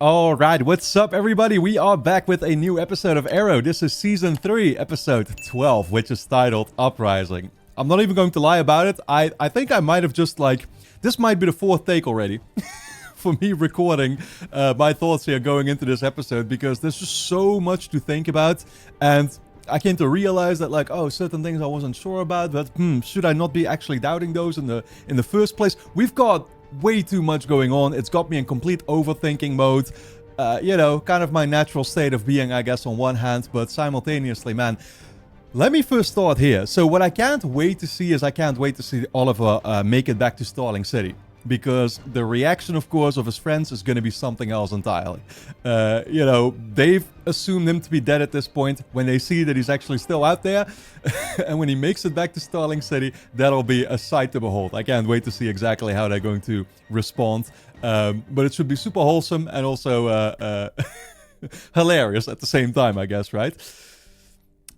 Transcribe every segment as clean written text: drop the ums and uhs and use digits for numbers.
Alright, what's up everybody? We are back with a new episode of Arrow. This is Season 3, Episode 12, which is titled Uprising. I'm not even going to lie about it. I think I might have just this might be the fourth take already. For me recording my thoughts here going into this episode, because there's just so much to think about, and I came to realize that certain things I wasn't sure about, but should I not be actually doubting those in the first place? We've got way too much going on. It's got me in complete overthinking mode. Kind of my natural state of being, I guess, on one hand, but simultaneously, man. Let me first start here. So what I can't wait to see is I can't wait to see Oliver make it back to Starling City. Because the reaction, of course, of his friends is going to be something else entirely. They've assumed him to be dead at this point. When they see that he's actually still out there, and when he makes it back to Starling City, that'll be a sight to behold. I can't wait to see exactly how they're going to respond. But it should be super wholesome and also hilarious at the same time, I guess, right?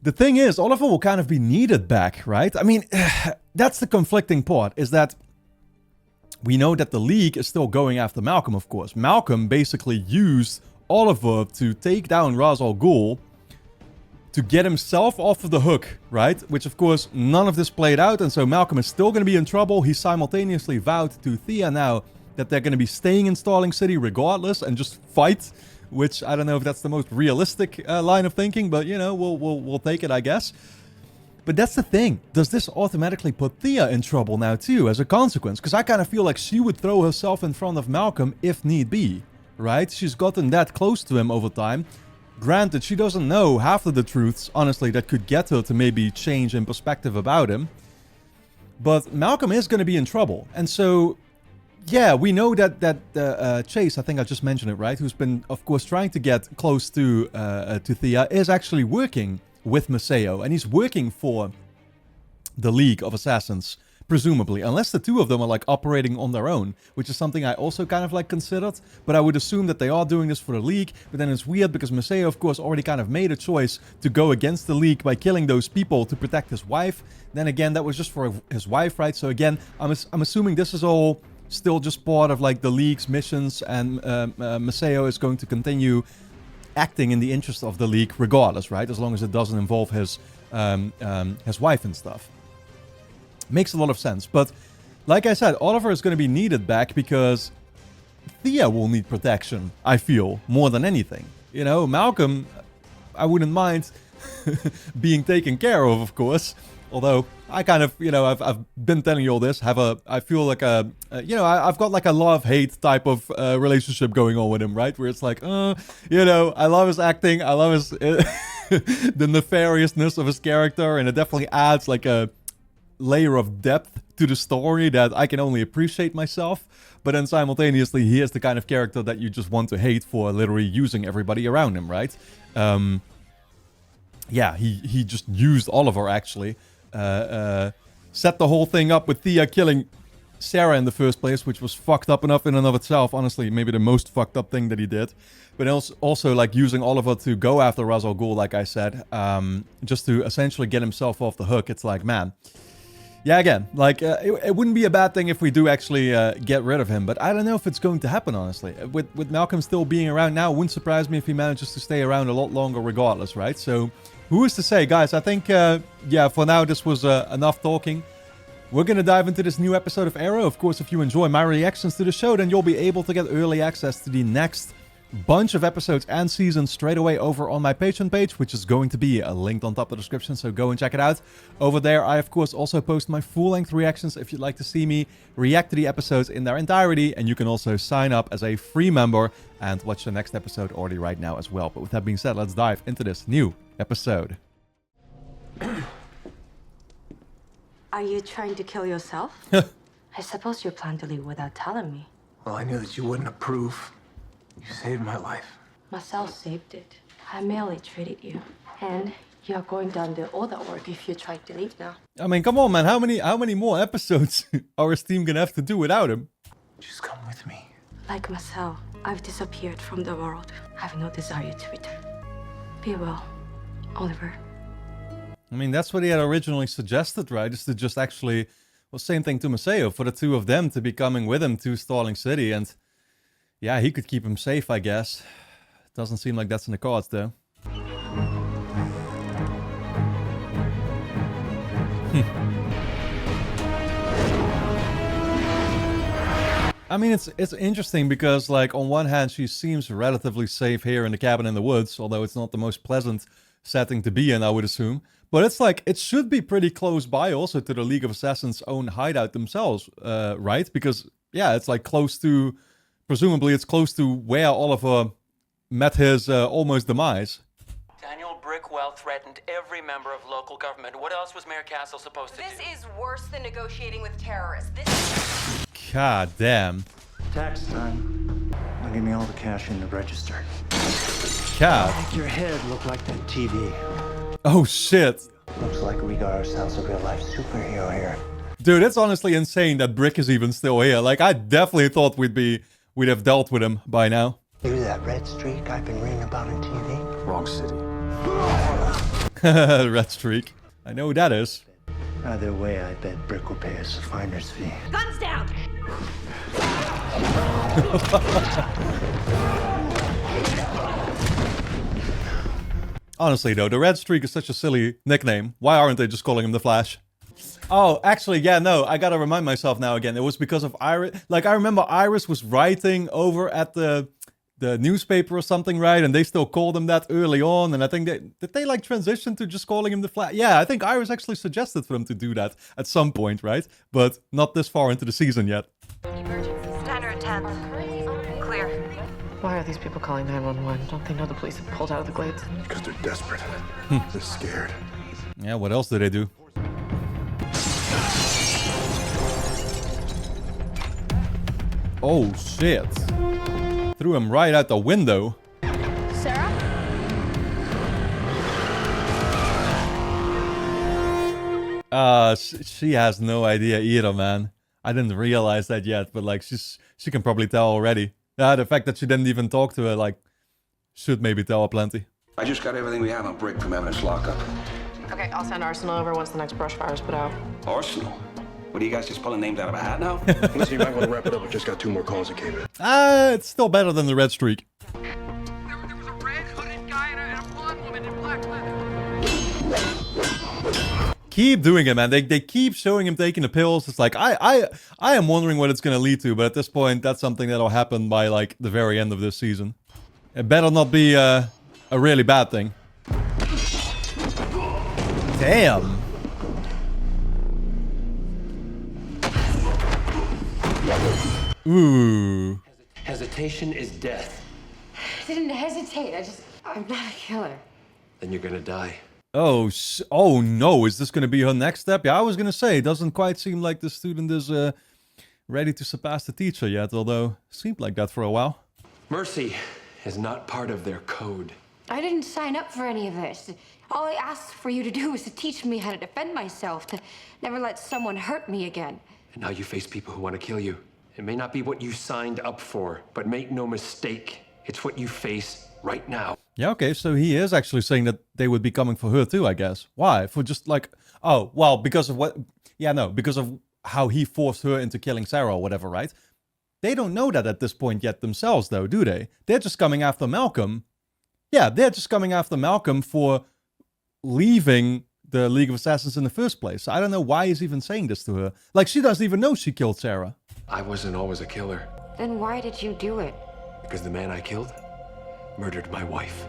The thing is, Oliver will kind of be needed back, right? I mean, that's the conflicting part, is that we know that the League is still going after Malcolm, of course. Malcolm basically used Oliver to take down Ra's al Ghul to get himself off of the hook, right? Which, of course, none of this played out, and so Malcolm is still going to be in trouble. He simultaneously vowed to Thea now that they're going to be staying in Starling City regardless and just fight, which I don't know if that's the most realistic line of thinking, but, we'll take it, I guess. But that's the thing. Does this automatically put Thea in trouble now too as a consequence? Because I kind of feel like she would throw herself in front of Malcolm if need be, right? She's gotten that close to him over time. Granted, she doesn't know half of the truths, honestly, that could get her to maybe change in perspective about him. But Malcolm is going to be in trouble. And so, yeah, we know that Chase, I think I just mentioned it, right? Who's been, of course, trying to get close to Thea, is actually working with Maceo, and he's working for the League of Assassins, presumably, unless the two of them are operating on their own, which is something I also kind of considered, but I would assume that they are doing this for the League. But then it's weird because Maceo, of course, already kind of made a choice to go against the League by killing those people to protect his wife. Then again, that was just for his wife, right? So again, I'm assuming this is all still just part of the League's missions, and Maceo is going to continue acting in the interest of the League regardless, right? As long as it doesn't involve his wife and stuff. Makes a lot of sense. But like I said, Oliver is going to be needed back because Thea will need protection, I feel, more than anything. Malcolm, I wouldn't mind being taken care of course. Although I kind of, I've been telling you all this. I feel like I've got a love-hate type of relationship going on with him, right? Where it's I love his acting, I love his the nefariousness of his character, and it definitely adds a layer of depth to the story that I can only appreciate myself. But then simultaneously, he is the kind of character that you just want to hate for literally using everybody around him, right? Yeah, he just used Oliver actually. Set the whole thing up with Thea killing Sarah in the first place, which was fucked up enough in and of itself. Honestly, maybe the most fucked up thing that he did. But also using Oliver to go after Ra's al Ghul, like I said, just to essentially get himself off the hook. It's man. Yeah, again, it wouldn't be a bad thing if we do actually get rid of him, but I don't know if it's going to happen, honestly. With Malcolm still being around now, it wouldn't surprise me if he manages to stay around a lot longer regardless, right? So, who is to say, guys? I think, yeah, for now this was enough talking. We're going to dive into this new episode of Arrow. Of course, if you enjoy my reactions to the show, then you'll be able to get early access to the next bunch of episodes and seasons straight away over on my Patreon page, which is going to be linked on top of the description, so go and check it out. Over there, I of course also post my full-length reactions if you'd like to see me react to the episodes in their entirety, and you can also sign up as a free member and watch the next episode already right now as well. But with that being said, let's dive into this new episode. Are you trying to kill yourself? I suppose you plan to leave without telling me. Well, I knew that you wouldn't approve. You saved my life. Marcel saved it. I merely treated you. And you're going to undo all that work if you try to leave now. I mean, come on, man. How many more episodes are his team gonna have to do without him? Just come with me. Like Marcel, I've disappeared from the world. I have no desire to return. Be well, Oliver. I mean, that's what he had originally suggested, right? Is to just actually, well, same thing to Maceo, for the two of them to be coming with him to Starling City. And Yeah, he could keep him safe, I guess. Doesn't seem like that's in the cards, though. I mean, it's interesting because, like, on one hand, she seems relatively safe here in the cabin in the woods, although it's not the most pleasant setting to be in, I would assume. But it's like, it should be pretty close by also to the League of Assassins' own hideout themselves, right? Because, yeah, it's like close to, presumably it's close to where Oliver met his almost demise. Daniel Brickwell threatened every member of local government. What else was Mayor Castle supposed to do? This is worse than negotiating with terrorists. This God damn. Tax time. Now give me all the cash in the register. God. Make your head look like that TV. Oh shit. Looks like we got ourselves a real-life superhero here. Dude, it's honestly insane that Brick is even still here. Like, I definitely thought we'd have dealt with him by now. You that red streak I've been reading about on TV? Wrong city. Red streak. I know who that is. Either way, I bet Brick will pay us a finder's fee. guns down. Honestly, though, the Red Streak is such a silly nickname. Why aren't they just calling him the Flash? Oh, actually, yeah, no, I gotta remind myself now again. It was because of Iris. Like, I remember Iris was writing over at the newspaper or something, right? And they still called him that early on. And I think did they like transition to just calling him the Flash? Yeah, I think Iris actually suggested for them to do that at some point, right? But not this far into the season yet. Emergency standard 10. Clear. Why are these people calling 911? Don't they know the police have pulled out of the glades? Because they're desperate. They're scared. Yeah, what else do they do? Oh, shit. Threw him right out the window. Sarah? She has no idea either, man. I didn't realize that yet, but like she can probably tell already. Yeah, the fact that she didn't even talk to her, like, should maybe tell her plenty. I just got everything we have on Brick from Eminence lockup. Okay, I'll send Arsenal over once the next brush fire's put out. Arsenal? What are you guys just pulling names out of a hat now? Listen, you might want to wrap it up. We've just got 2 more calls that came in. It's still better than the Red Streak. There was a red hooded guy and a blonde woman in black leather. Keep doing it, man. They keep showing him taking the pills. It's like, I am wondering what it's going to lead to, but at this point, that's something that'll happen by, like, the very end of this season. It better not be a really bad thing. Damn. Ooh. Hesitation is death. I didn't hesitate. I'm not a killer. Then you're gonna die. Oh, oh no, is this going to be her next step? Yeah, I was going to say, it doesn't quite seem like the student is ready to surpass the teacher yet, although it seemed like that for a while. Mercy is not part of their code. I didn't sign up for any of this. All I asked for you to do was to teach me how to defend myself, to never let someone hurt me again. And now you face people who want to kill you. It may not be what you signed up for, but make no mistake, it's what you face right now. Yeah, okay, so he is actually saying that they would be coming for her too, I guess. Why? For just like, oh, well, because of what? Yeah, no, because of how he forced her into killing Sarah or whatever, right? They don't know that at this point yet themselves, though, do they? They're just coming after Malcolm. Yeah, they're just coming after Malcolm for leaving the League of Assassins in the first place. I don't know why he's even saying this to her. Like, she doesn't even know she killed Sarah. I wasn't always a killer. Then why did you do it? Because the man I killed murdered my wife.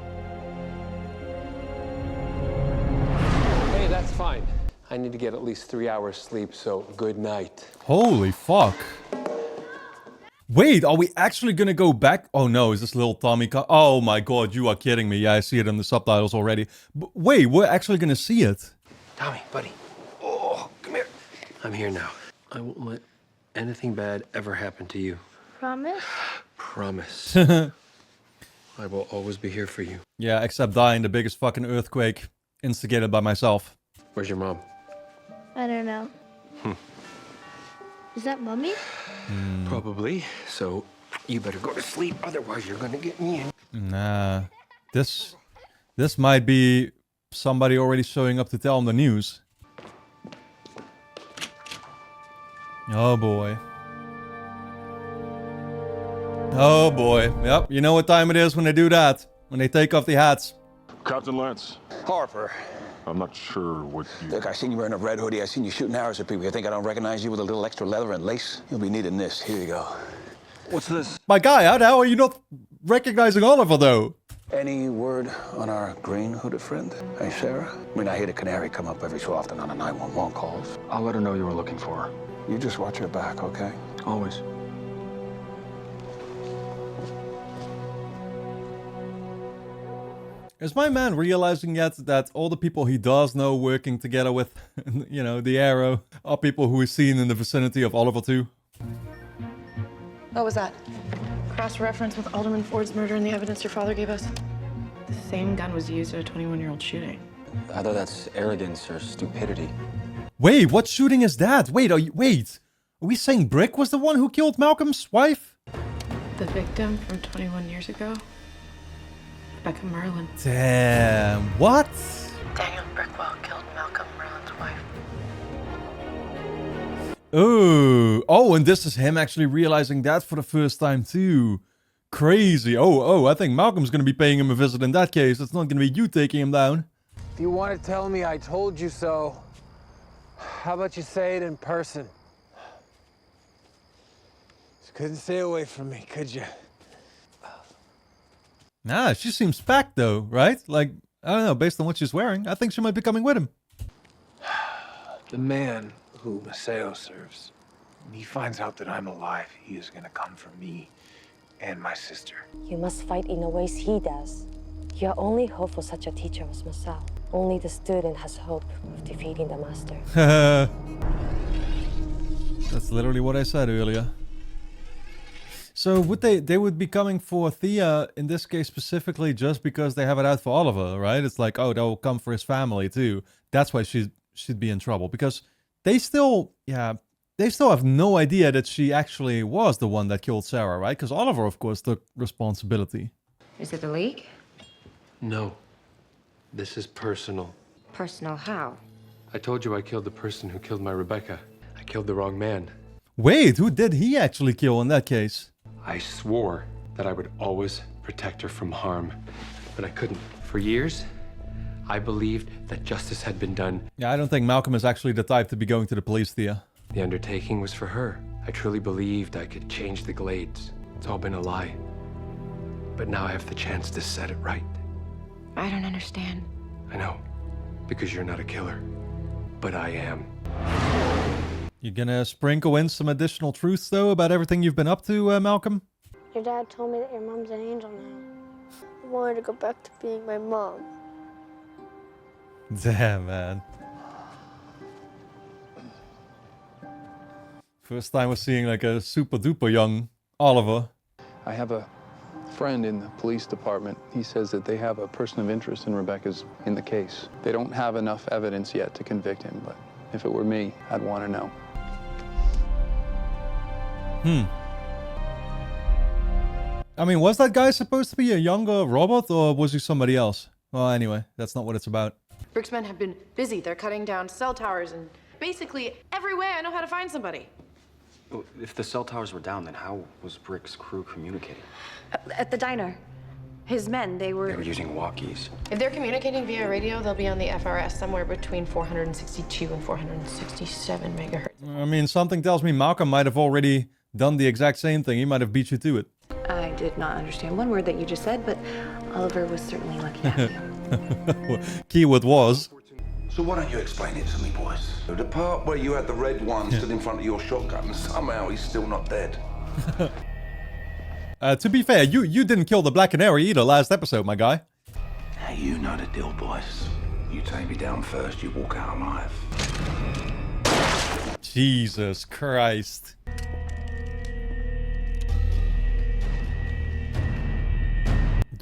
Hey, that's fine. I need to get at least 3 hours sleep, so good night. Holy fuck. Wait, are we actually gonna go back? Oh no, is this little Tommy? Oh my god, you are kidding me. Yeah, I see it in the subtitles already. Wait, we're actually gonna see it. Tommy, buddy. Oh, come here. I'm here now. I won't let anything bad ever happen to you. Promise? Promise. I will always be here for you. Yeah, except die in the biggest fucking earthquake instigated by myself. Where's your mom? I don't know. Is that Mommy? Probably. So you better go to sleep, otherwise you're gonna get me in. Nah. This might be somebody already showing up to tell him the news. Oh boy. Oh boy. Yep, you know what time it is when they do that. When they take off the hats. Captain Lance, Harper. I'm not sure what you... Look, I seen you wearing a red hoodie. I seen you shooting arrows at people. You think I don't recognize you with a little extra leather and lace? You'll be needing this. Here you go. What's this? My guy, how the hell are you not recognizing Oliver though? Any word on our green hooded friend? Hey, Sarah? I mean, I hear the canary come up every so often on the 911 calls. I'll let her know you were looking for her. You just watch your back, okay? Always. Is my man realizing yet that all the people he does know working together with, you know, the Arrow, are people who is seen in the vicinity of Oliver too? What was that? Cross-reference with Alderman Ford's murder and the evidence your father gave us. The same gun was used at a 21-year-old shooting. Either that's arrogance or stupidity. Wait, what shooting is that? Wait, are we saying Brick was the one who killed Malcolm's wife? The victim from 21 years ago? Rebecca Merlin. Damn, what? Daniel Brickwell killed Malcolm Merlin's wife. Oh, and this is him actually realizing that for the first time too. Crazy. I think Malcolm's gonna be paying him a visit in that case. It's not gonna be you taking him down. If you want to tell me I told you so, how about you say it in person? Just couldn't stay away from me, could you? Nah, she seems packed though, right? Like, I don't know, based on what she's wearing, I think she might be coming with him. The man who Maceo serves, when he finds out that I'm alive, he is gonna come for me and my sister. You must fight in the ways he does. Your only hope for such a teacher was Masao. Only the student has hope of defeating the master. That's literally what I said earlier. So would they would be coming for Thea in this case specifically just because they have it out for Oliver, right? It's like, oh, they'll come for his family too. That's why she'd be in trouble because they still have no idea that she actually was the one that killed Sarah, right? Because Oliver, of course, took responsibility. Is it the League? No. This is personal. Personal how? I told you I killed the person who killed my Rebecca. I killed the wrong man. Wait, who did he actually kill in that case? I swore that I would always protect her from harm, but I couldn't. For years, I believed that justice had been done. Yeah, I don't think Malcolm is actually the type to be going to the police, Thea. The undertaking was for her. I truly believed I could change the Glades. It's all been a lie. But now I have the chance to set it right. I don't understand. I know, because you're not a killer, but I am. You gonna sprinkle in some additional truths, though, about everything you've been up to, Malcolm? Your dad told me that your mom's an angel now. I wanted to go back to being my mom. Damn, man. First time we're seeing like a super duper young Oliver. I have a friend in the police department. He says that they have a person of interest in Rebecca's in the case. They don't have enough evidence yet to convict him, but if it were me, I'd want to know. I mean, was that guy supposed to be a younger Robert, or was he somebody else? Well, anyway, that's not what it's about. Brick's men have been busy. They're cutting down cell towers and basically every way I know how to find somebody. If the cell towers were down, then how was Brick's crew communicating? At the diner. His men, they were using walkies. If they're communicating via radio, they'll be on the FRS somewhere between 462 and 467 megahertz. I mean, something tells me Malcolm might have already done the exact same thing. He might have beat you to it. I did not understand one word that you just said, but Oliver was certainly lucky to have you. Keyword was. So why don't you explain it to me, boys? The part where you had the red one stood in front of your shotgun and somehow he's still not dead. To be fair, you didn't kill the Black Canary either last episode, my guy. Now you know the deal, boys. You take me down first, you walk out alive. Jesus Christ.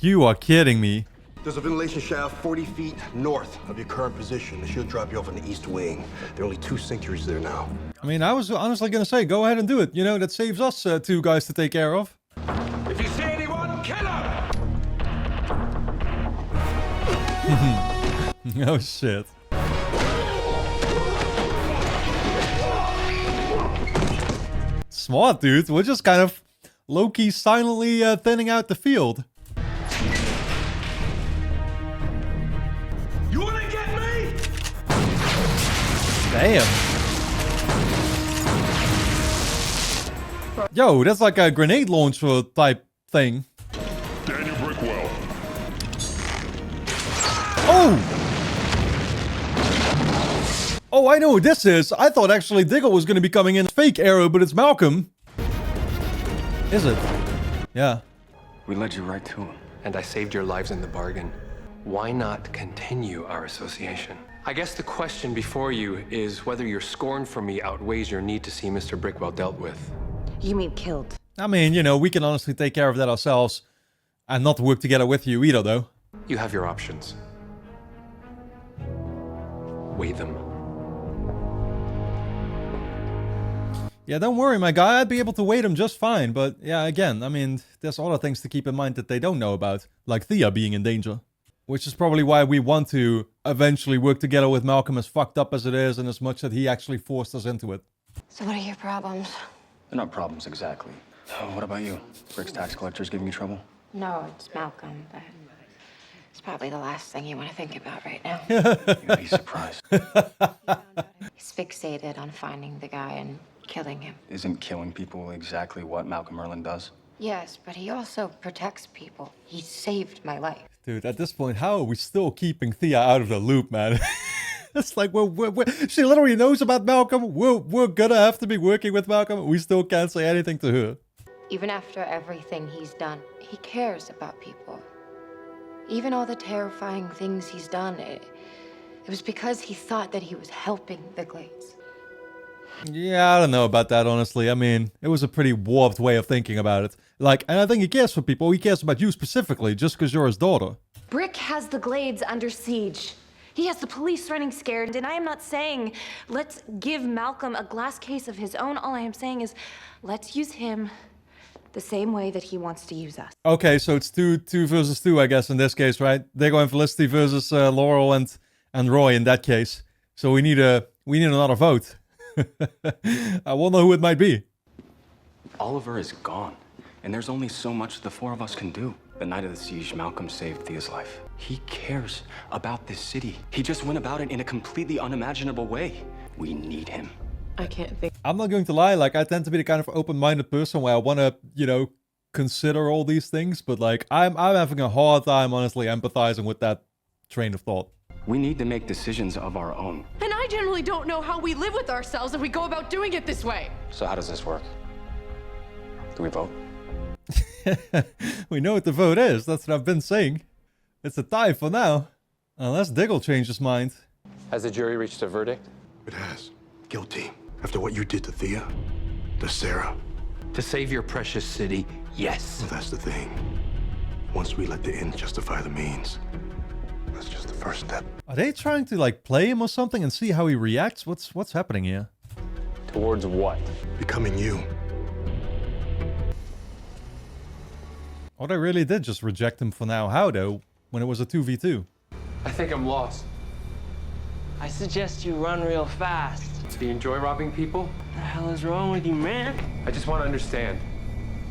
You are kidding me. There's a ventilation shaft 40 feet north of your current position. It should drop you off in the east wing. There are only 2 sentries there now. I mean, I was honestly gonna say, go ahead and do it. You know, that saves us 2 guys to take care of. If you see anyone, kill him! Oh, shit. Smart, dude. We're just kind of low-key silently thinning out the field. You wanna get me? Damn. Yo, that's like a grenade launcher type thing. Daniel Brickwell. Oh! Oh, I know who this is. I thought actually Diggle was going to be coming in fake Arrow, but it's Malcolm. Is it? Yeah. We led you right to him. And I saved your lives in the bargain. Why not continue our association? I guess the question before you is whether your scorn for me outweighs your need to see Mr. Brickwell dealt with. You mean killed? I mean, you know, we can honestly take care of that ourselves. And not work together with you either, though. You have your options. Weigh them. Yeah, don't worry, my guy. I'd be able to wait him just fine. But yeah, again, I mean, there's other things to keep in mind that they don't know about. Like Thea being in danger. Which is probably why we want to eventually work together with Malcolm, as fucked up as it is, and as much that he actually forced us into it. So what are your problems? They're not problems exactly. What about you? Brick's tax collectors giving you trouble? No, it's Malcolm, but it's probably the last thing you want to think about right now. You'd be surprised. He's fixated on finding the guy and killing him. Isn't killing people exactly what Malcolm Merlin does? Yes, but he also protects people. He saved my life. Dude, at this point, how are we still keeping Thea out of the loop, man? It's like, she literally knows about Malcolm. We're gonna have to be working with Malcolm. We still can't say anything to her. Even after everything he's done, he cares about people. Even all the terrifying things he's done, it was because he thought that he was helping the Glades. Yeah, I don't know about that, honestly. I mean, it was a pretty warped way of thinking about it. Like, and I think he cares for people. He cares about you specifically, just because you're his daughter. Brick has the Glades under siege. He has the police running scared, and I am not saying let's give Malcolm a glass case of his own. All I am saying is let's use him the same way that he wants to use us. Okay, so it's two versus two, I guess, in this case, right? Diggle and Felicity versus Laurel and Roy in that case. So we need another vote. I wonder who it might be. Oliver is gone, and there's only so much the four of us can do. The night of the siege, Malcolm saved Thea's life. He cares about this city. He just went about it in a completely unimaginable way. We need him. I can't think. I'm not going to lie, like, I tend to be the kind of open-minded person where I want to, you know, consider all these things, but, like, I'm having a hard time, honestly, empathizing with that train of thought. We need to make decisions of our own. And I generally don't know how we live with ourselves if we go about doing it this way. So how does this work? Do we vote? We know what the vote is. That's what I've been saying. It's a tie for now. Unless Diggle changed his mind. Has the jury reached a verdict? It has. Guilty. After what you did to Thea, to Sarah. To save your precious city, yes. Well, that's the thing. Once we let the end justify the means, that's just the first step. Are they trying to, like, play him or something and see how he reacts? What's happening here? Towards what? Becoming you. Or they really did just reject him for now. How, though, when it was a 2v2? I think I'm lost. I suggest you run real fast. Do you enjoy robbing people? What the hell is wrong with you, man? I just want to understand.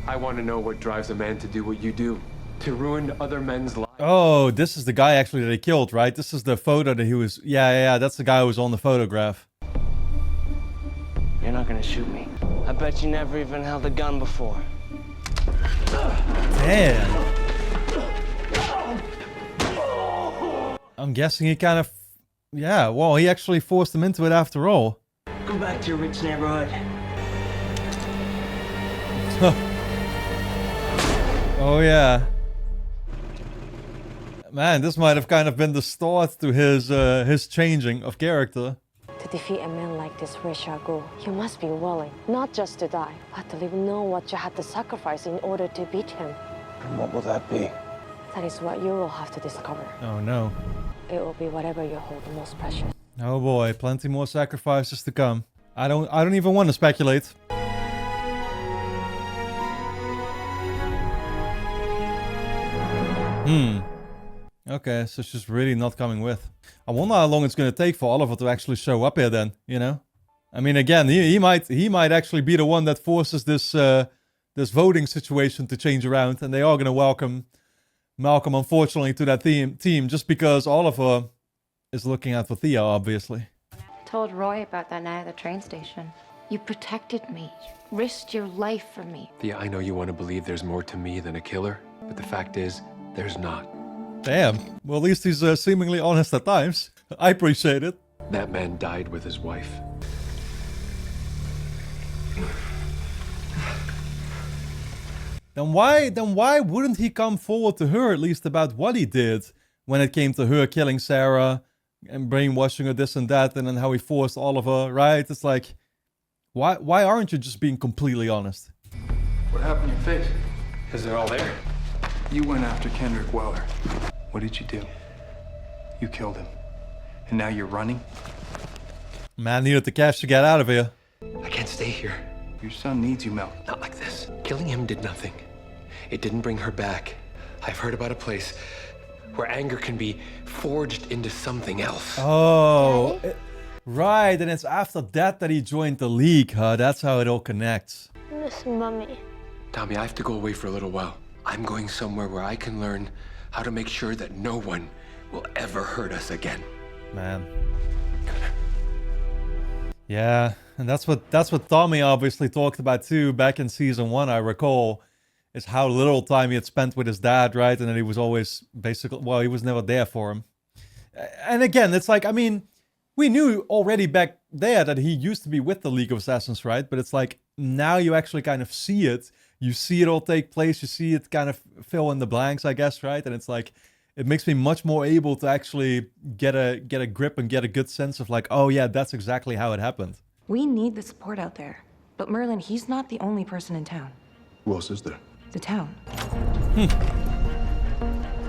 I want to know what drives a man to do what you do. To ruin other men's lives. Oh, this is the guy actually that they killed, right? This is the photo that he was... Yeah, that's the guy who was on the photograph. You're not gonna shoot me. I bet you never even held a gun before. Damn. I'm guessing he kind of... Yeah, well, he actually forced him into it after all. Go back to your rich neighborhood. Oh, yeah. Man, this might have kind of been the start to his changing of character. To defeat a man like this Rishagu, you must be willing, not just to die, but to even know what you had to sacrifice in order to beat him. And what will that be? That is what you will have to discover. Oh, no. It will be whatever you hold the most precious. Oh boy, plenty more sacrifices to come. I don't even want to speculate. Okay, so she's really not coming with. I wonder how long it's gonna take for Oliver to actually show up here then, you know? I mean, again, he might actually be the one that forces this this voting situation to change around, and they are going to welcome Malcolm, unfortunately, to that team just because Oliver is looking out for Thea, obviously. Told Roy about that night at the train station. You protected me, risked your life for me. Thea, I know you want to believe there's more to me than a killer, but the fact is, there's not. Damn. Well, at least he's seemingly honest at times. I appreciate it. That man died with his wife. Then why wouldn't he come forward to her at least about what he did when it came to her killing Sarah and brainwashing her this and that, and then how he forced Oliver, right? It's like, why aren't you just being completely honest? What happened to your face? Because they're all there. You went after Kendrick Weller. What did you do? You killed him. And now you're running? Man needed the cash to get out of here. I can't stay here. Your son needs you, Mel. Not like this. Killing him did nothing. It didn't bring her back. I've heard about a place where anger can be forged into something else. Oh, right. And it's after that he joined the League, huh? That's how it all connects. Miss Mummy. Tommy, I have to go away for a little while. I'm going somewhere where I can learn how to make sure that no one will ever hurt us again. Man. Yeah, and that's what Tommy obviously talked about too back in season 1, I recall, is how little time he had spent with his dad, right? And then he was always basically, well, he was never there for him. And again, it's like, I mean, we knew already back there that he used to be with the League of Assassins, right? But it's like, now you actually kind of see it. You see it all take place. You see it kind of fill in the blanks, I guess, right? And it's like, it makes me much more able to actually get a grip and get a good sense of like, oh yeah, that's exactly how it happened. We need the support out there. But Merlin, he's not the only person in town. Who else is there? The town.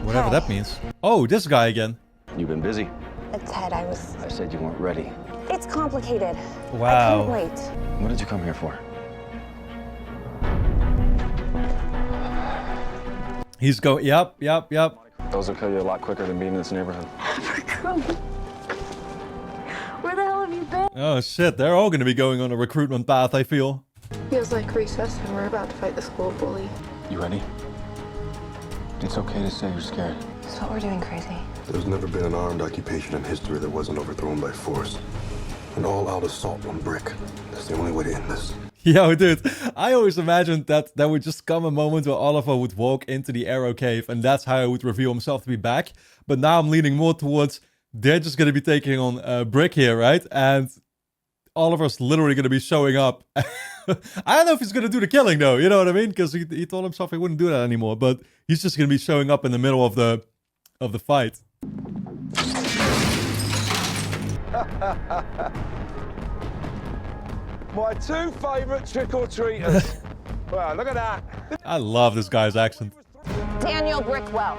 Whatever that means. Oh, this guy again. You've been busy. Ted, I said you weren't ready. It's complicated. Wow. I couldn't wait. What did you come here for? He's going, yep. Those will kill you a lot quicker than being in this neighborhood. Where the hell have you been? Oh shit, they're all going to be going on a recruitment path, I feel. Feels like recess and we're about to fight the school bully. You ready? It's okay to say you're scared. That's what we're doing, crazy. There's never been an armed occupation in history that wasn't overthrown by force. An all-out assault on Brick. That's the only way to end this. Yo, dude, I always imagined that there would just come a moment where Oliver would walk into the Arrow Cave and that's how he would reveal himself to be back. But now I'm leaning more towards they're just going to be taking on Brick here, right? And Oliver's literally going to be showing up. I don't know if he's going to do the killing though, you know what I mean? Because he told himself he wouldn't do that anymore, but he's just going to be showing up in the middle of the fight. My two favourite trick-or-treaters. Wow, look at that. I love this guy's accent. Daniel Brickwell.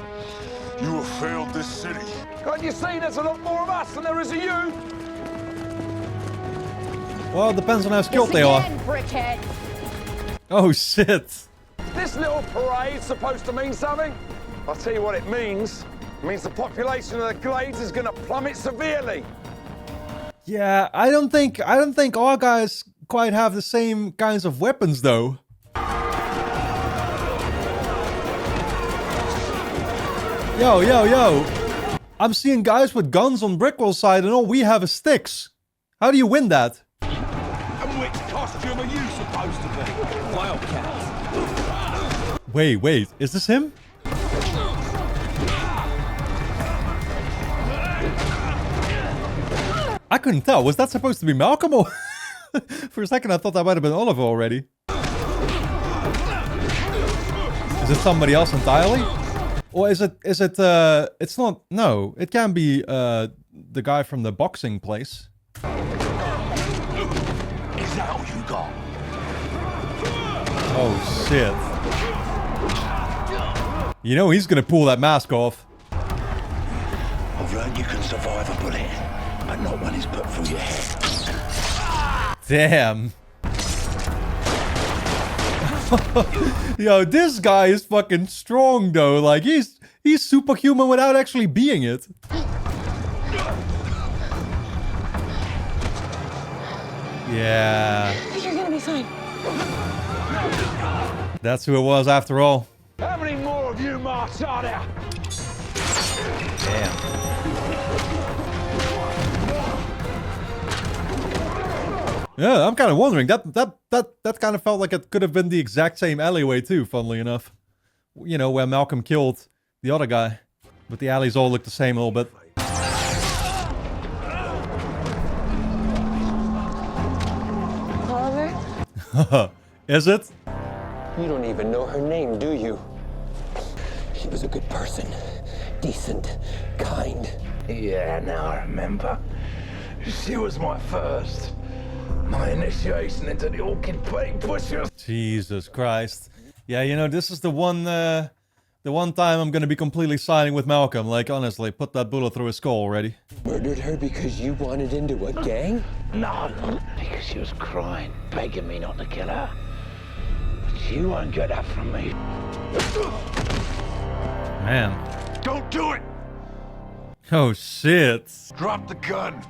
You have failed this city. Can't you see there's a lot more of us than there is of you? Well, it depends on how skilled they are. Brickhead. Oh, shit. This little parade's supposed to mean something. I'll tell you what it means. It means the population of the Glades is going to plummet severely. Yeah, I don't think our guys quite have the same kinds of weapons though. Yo. I'm seeing guys with guns on Brickwell's side and all we have is sticks. How do you win that? And which costume are you supposed to be? Wildcat. Wait, is this him? I couldn't tell. Was that supposed to be Malcolm or... For a second I thought that might have been Oliver already. Is it somebody else entirely? Or is it, it's not, no, it can be the guy from the boxing place. Is that all you got? Oh shit. You know he's gonna pull that mask off. I've learned you can survive a bullet, but not when it's put through your head. Damn. Yo, this guy is fucking strong though. Like he's superhuman without actually being it. Yeah. You're gonna be fine. That's who it was after all. How many more of you march are there? Damn. Yeah, I'm kind of wondering. That kind of felt like it could have been the exact same alleyway too, funnily enough. You know, where Malcolm killed the other guy. But the alleys all look the same a little bit. Oliver? Is it? You don't even know her name, do you? She was a good person. Decent. Kind. Yeah, now I remember. She was my first. My initiation into the orchid plague pushers. Jesus Christ. Yeah, you know, this is the one time I'm gonna be completely siding with Malcolm. Like, honestly, put that bullet through his skull already. Murdered her because you wanted into a gang? No, because she was crying, begging me not to kill her. But you won't get that from me. Man. Don't do it! Oh, shit. Drop the gun.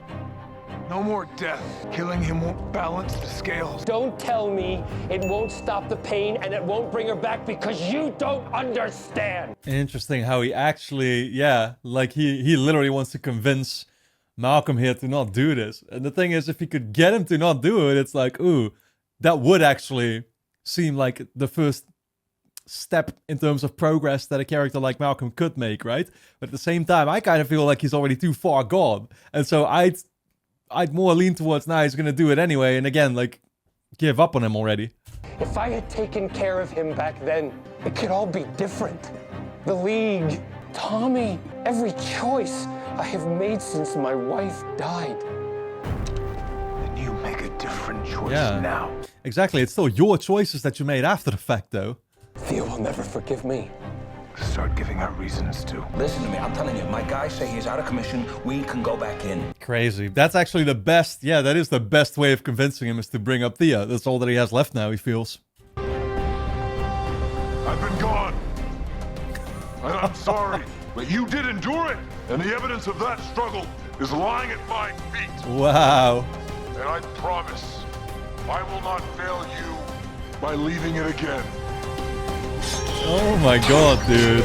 No more death. Killing him won't balance the scales. Don't tell me it won't stop the pain and it won't bring her back because you don't understand. Interesting how he actually, yeah, like he literally wants to convince Malcolm here to not do this. And the thing is, if he could get him to not do it, it's like, ooh, that would actually seem like the first step in terms of progress that a character like Malcolm could make, right? But at the same time, I kind of feel like he's already too far gone. And so I'd more lean towards now he's gonna do it anyway, and again, like, give up on him already. If I had taken care of him back then, it could all be different. The League, Tommy, every choice I have made since my wife died. And you make a different choice now. Exactly, it's still your choices that you made after the fact, though. Thea will never forgive me. Start giving her reasons to. Listen to me, I'm telling you, my guys say he's out of commission. We can go back in. Crazy. That's actually the best, yeah, that is the best way of convincing him, is to bring up Thea. That's all that he has left now, he feels. I've been gone. And I'm sorry, but you did endure it. And the evidence of that struggle is lying at my feet. Wow. And I promise, I will not fail you by leaving it again. Oh my god, dude.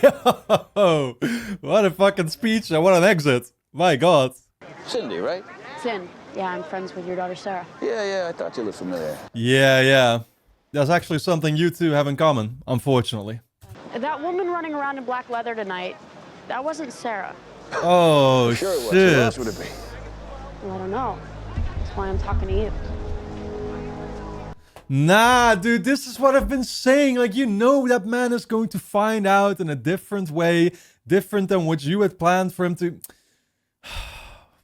Yo, what a fucking speech and what an exit. My god. Cindy, right? Sin. Yeah, I'm friends with your daughter, Sarah. Yeah, I thought you looked familiar. Yeah. There's actually something you two have in common, unfortunately. That woman running around in black leather tonight, that wasn't Sarah. Oh, sure it was. shit. Who else would it be? Well, I don't know. That's why I'm talking to you. Nah, dude, this is what I've been saying. Like, you know that man is going to find out in a different way, different than what you had planned for him to...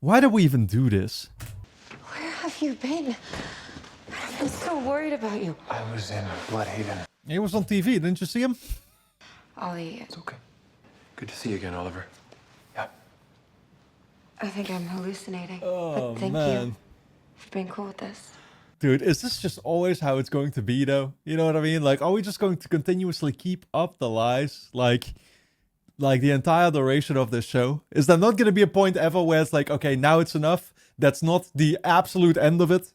Why did we even do this? Where have you been? I've been so worried about you. I was in Bloodhaven. He was on TV, didn't you see him? Ollie, It's okay. Good to see you again, Oliver. Yeah. I think I'm hallucinating. Oh, but thank man. you for being cool with this. Dude, is this just always how it's going to be, though? You know what I mean? Like, are we just going to continuously keep up the lies? Like the entire duration of this show? Is there not going to be a point ever where it's like, okay, now it's enough? That's not the absolute end of it?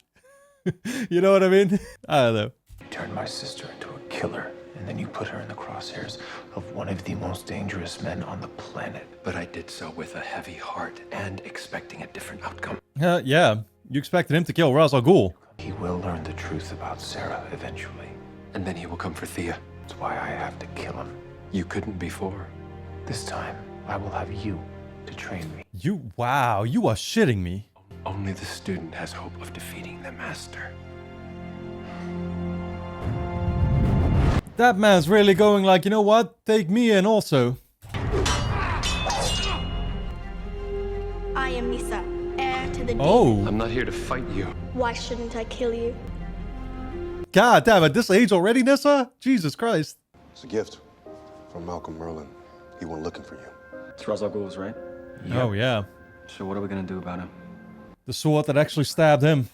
You know what I mean? I don't know. You turned my sister into a killer, and then you put her in the crosshairs of one of the most dangerous men on the planet. But I did so with a heavy heart and expecting a different outcome. Yeah. You expected him to kill Ra's al Ghul. He will learn the truth about Sarah eventually. And then he will come for Thea. That's why I have to kill him. You couldn't before. This time, I will have you to train me. Wow, you are shitting me. Only the student has hope of defeating the master. That man's really going like, you know what? Take me in also. I am Nisa, heir to the Oh. I'm not here to fight you. Why shouldn't I kill you? God damn, at this age already, Nissa? Jesus Christ. It's a gift from Malcolm Merlin. He went looking for you. It's Ra's al Ghul's, right? Oh, yeah. So what are we gonna do about him? The sword that actually stabbed him.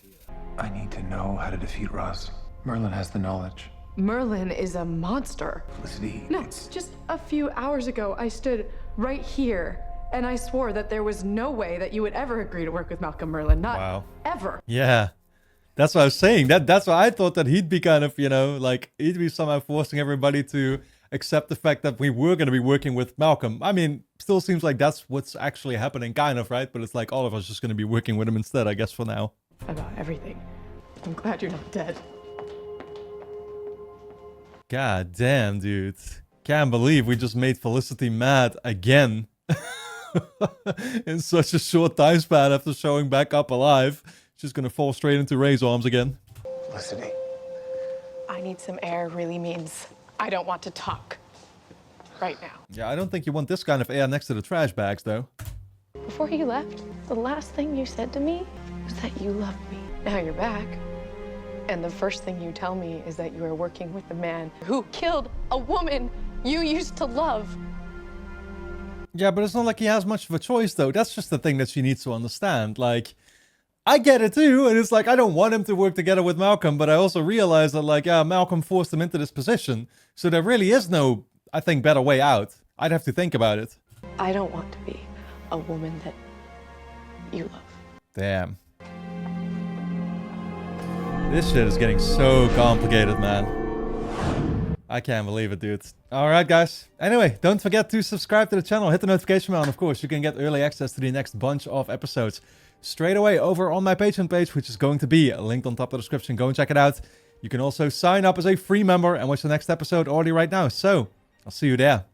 I need to know how to defeat Ra's. Merlin has the knowledge. Merlin is a monster. Felicity, No, just a few hours ago, I stood right here and I swore that there was no way that you would ever agree to work with Malcolm Merlin. Not Wow. ever. Yeah. That's what I was saying. That's why I thought that he'd be kind of, you know, like, he'd be somehow forcing everybody to accept the fact that we were going to be working with Malcolm. I mean, still seems like that's what's actually happening, kind of, right? But it's like all of us just going to be working with him instead, I guess, for now. About everything. I'm glad you're not dead. God damn, dude. Can't believe we just made Felicity mad again. In such a short time span after showing back up alive. She's gonna fall straight into Ray's arms again. Felicity. I need some air really means I don't want to talk. Right now. Yeah, I don't think you want this kind of air next to the trash bags, though. Before you left, the last thing you said to me was that you loved me. Now you're back. And the first thing you tell me is that you are working with the man who killed a woman you used to love. Yeah, but it's not like he has much of a choice, though. That's just the thing that she needs to understand. Like, I get it too, and it's like, I don't want him to work together with Malcolm, but I also realize that, like, yeah, Malcolm forced him into this position. So there really is no, I think, better way out. I'd have to think about it. I don't want to be a woman that you love. Damn. This shit is getting so complicated, man. I can't believe it, dude. Alright, guys. Anyway, don't forget to subscribe to the channel. Hit the notification bell, and of course, you can get early access to the next bunch of episodes straight away over on my Patreon page, which is going to be linked on top of the description. Go and check it out. You can also sign up as a free member and watch the next episode already right now. So, I'll see you there.